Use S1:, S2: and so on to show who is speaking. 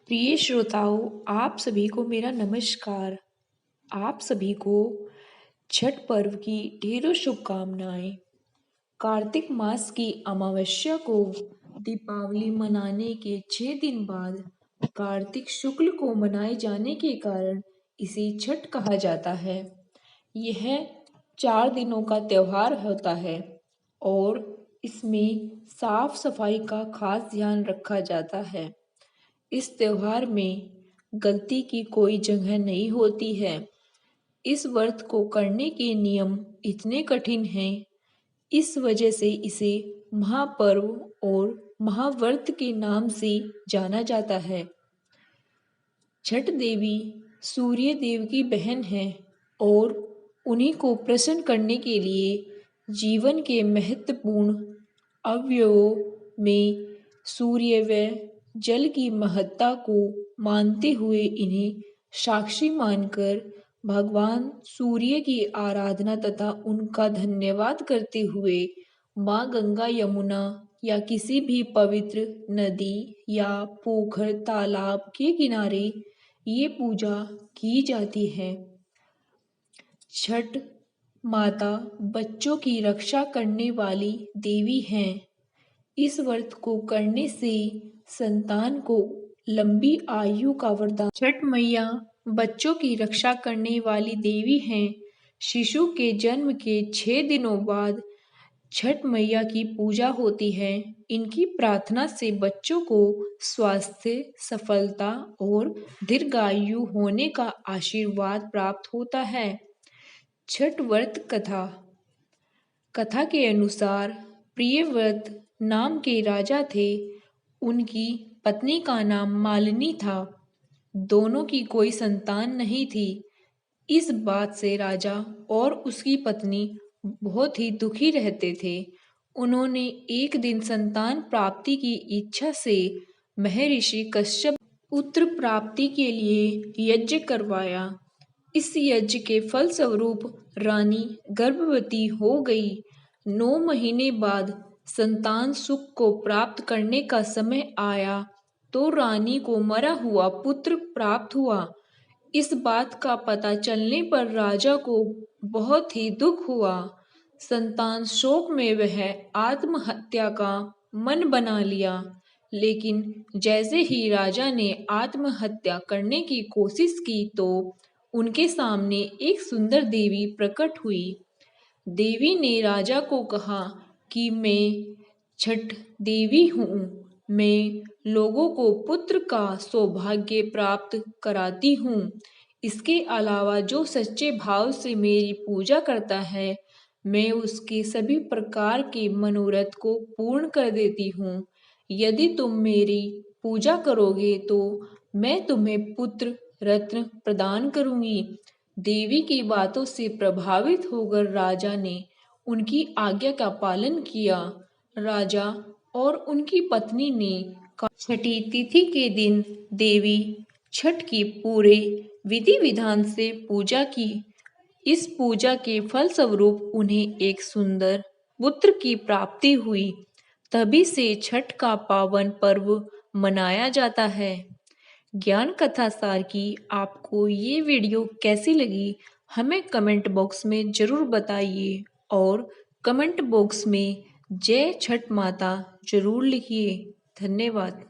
S1: प्रिय श्रोताओं, आप सभी को मेरा नमस्कार। आप सभी को छठ पर्व की ढेरों शुभकामनाएं। कार्तिक मास की अमावस्या को दीपावली मनाने के 6 दिन बाद कार्तिक शुक्ल को मनाए जाने के कारण इसे छठ कहा जाता है। यह 4 दिनों का त्योहार होता है और इसमें साफ सफाई का खास ध्यान रखा जाता है। इस त्योहार में गलती की कोई जगह नहीं होती है। इस व्रत को करने के नियम इतने कठिन हैं, इस वजह से इसे महापर्व और महाव्रत के नाम से जाना जाता है। छठ देवी सूर्य देव की बहन है और उन्हीं को प्रसन्न करने के लिए जीवन के महत्वपूर्ण अवयवों में सूर्य व जल की महत्ता को मानते हुए इन्हें साक्षी मानकर भगवान सूर्य की आराधना तथा उनका धन्यवाद करते हुए माँ गंगा, यमुना या किसी भी पवित्र नदी या पोखर तालाब के किनारे ये पूजा की जाती है। छठ माता बच्चों की रक्षा करने वाली देवी हैं। इस व्रत को करने से संतान को लंबी आयु का वरदान। छठ मैया बच्चों की रक्षा करने वाली देवी हैं। शिशु के जन्म के 6 दिनों बाद छठ मैया की पूजा होती है। इनकी प्रार्थना से बच्चों को स्वास्थ्य, सफलता और दीर्घायु होने का आशीर्वाद प्राप्त होता है। छठ व्रत कथा के अनुसार प्रियव्रत नाम के राजा थे। उनकी पत्नी का नाम मालिनी था। दोनों की कोई संतान नहीं थी। इस बात से राजा और उसकी पत्नी बहुत ही दुखी रहते थे। उन्होंने एक दिन संतान प्राप्ति की इच्छा से महर्षि कश्यप पुत्र प्राप्ति के लिए यज्ञ करवाया। इस यज्ञ के फलस्वरूप रानी गर्भवती हो गई। 9 महीने बाद संतान सुख को प्राप्त करने का समय आया तो रानी को मरा हुआ पुत्र प्राप्त हुआ। इस बात का पता चलने पर राजा को बहुत ही दुख हुआ। संतान शोक में वह आत्महत्या का मन बना लिया। लेकिन जैसे ही राजा ने आत्महत्या करने की कोशिश की तो उनके सामने एक सुंदर देवी प्रकट हुई। देवी ने राजा को कहा कि मैं छठ देवी हूँ। मैं लोगों को पुत्र का सौभाग्य प्राप्त कराती हूँ। इसके अलावा जो सच्चे भाव से मेरी पूजा करता है, मैं उसके सभी प्रकार के मनोरथ को पूर्ण कर देती हूँ। यदि तुम मेरी पूजा करोगे तो मैं तुम्हें पुत्र रत्न प्रदान करूंगी। देवी की बातों से प्रभावित होकर राजा ने उनकी आज्ञा का पालन किया। राजा और उनकी पत्नी ने छठी तिथि के दिन देवी छठ की पूरे विधि विधान से पूजा की। इस पूजा के फलस्वरूप उन्हें एक सुंदर पुत्र की प्राप्ति हुई। तभी से छठ का पावन पर्व मनाया जाता है। ज्ञान कथा सार की आपको ये वीडियो कैसी लगी, हमें कमेंट बॉक्स में ज़रूर बताइए और कमेंट बॉक्स में जय छठ माता ज़रूर लिखिए। धन्यवाद।